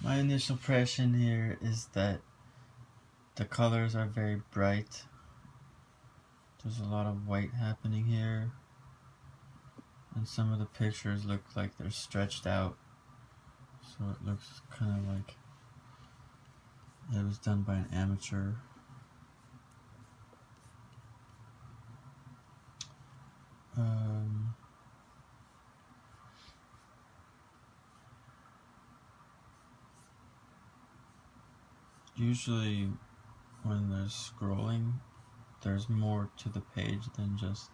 My initial impression here is that the colors are very bright. There's a lot of white happening here, and some of the pictures look like they're stretched out, so it looks kind of like it was done by an amateur. Usually when there's scrolling, there's more to the page than just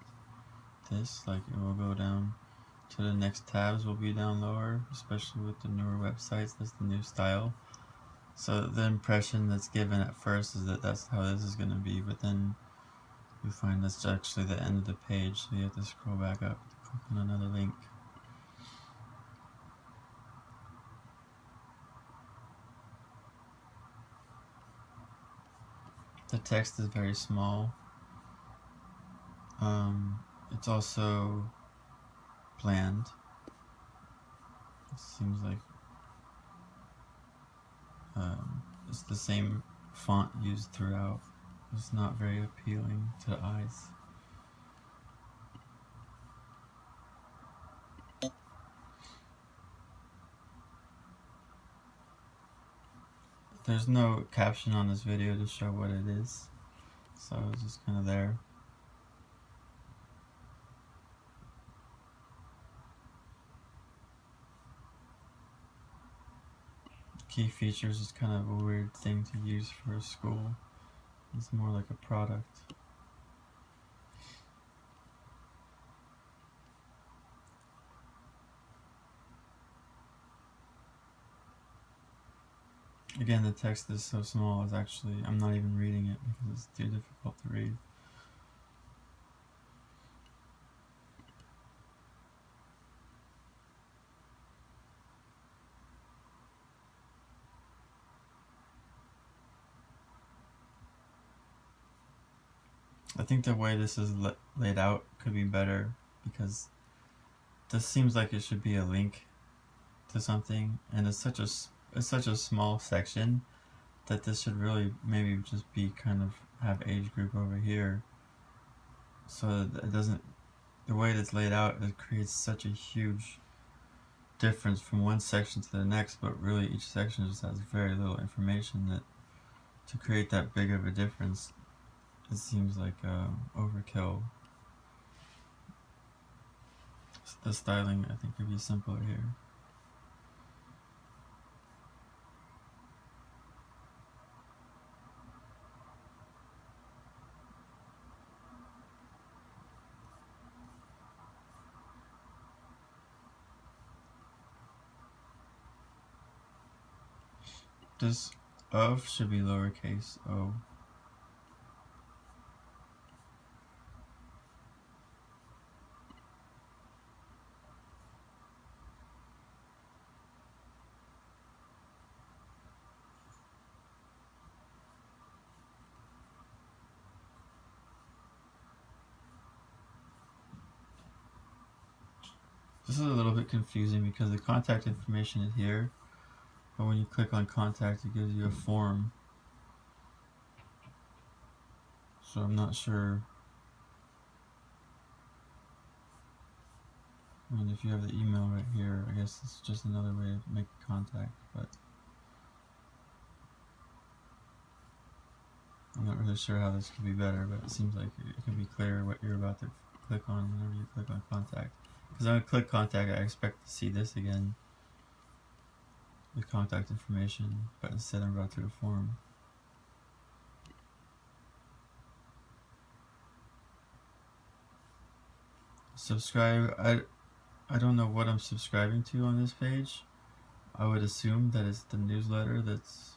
this. Like, it will go down to the next tabs will be down lower, especially with the newer websites. That's the new style. So the impression that's given at first is that that's how this is going to be, but then you find that's actually the end of the page, so you have to scroll back up to click on another link. The text is very small. It's also bland. It seems like it's the same font used throughout. It's not very appealing to the eyes. There's no caption on this video to show what it is, so it's just kind of there. Key features is kind of a weird thing to use for a school. It's more like a product. Again, the text is so small, it's actually, I'm not even reading it because it's too difficult to read. I think the way this is laid out could be better, because this seems like it should be a link to something, and it's such a small section that this should really maybe just be kind of have age group over here, so that it doesn't, the way it's laid out, it creates such a huge difference from one section to the next, but really each section just has very little information, that to create that big of a difference, it seems like overkill. The styling, I think, could be simpler here. This of should be lowercase o. This is a little bit confusing because the contact information is here, but when you click on contact, it gives you a form. So I'm not sure. I mean, if you have the email right here, I guess it's just another way to make contact, but I'm not really sure how this could be better, but it seems like it can be clear what you're about to click on whenever you click on contact. Because when I click contact, I expect to see this again, the contact information, but instead I'm about to the form. Subscribe, I don't know what I'm subscribing to on this page. I would assume that it's the newsletter that's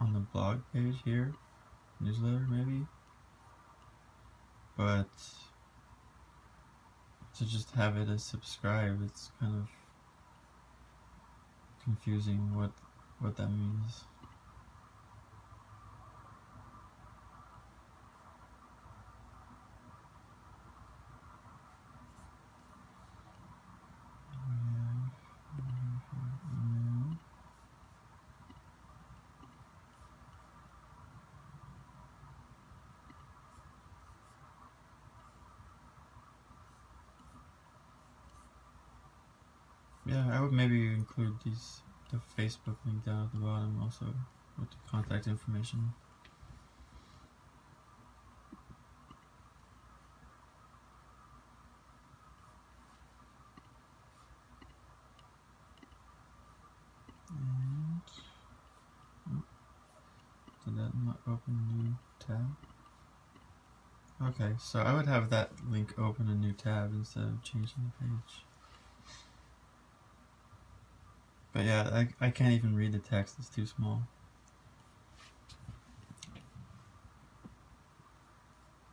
on the blog page here. Newsletter, maybe? But to just have it as subscribe, it's kind of confusing what that means. Yeah, I would maybe include the Facebook link down at the bottom also with the contact information. And did that not open new tab? Okay, so I would have that link open a new tab instead of changing the page. But yeah, I can't even read the text, it's too small.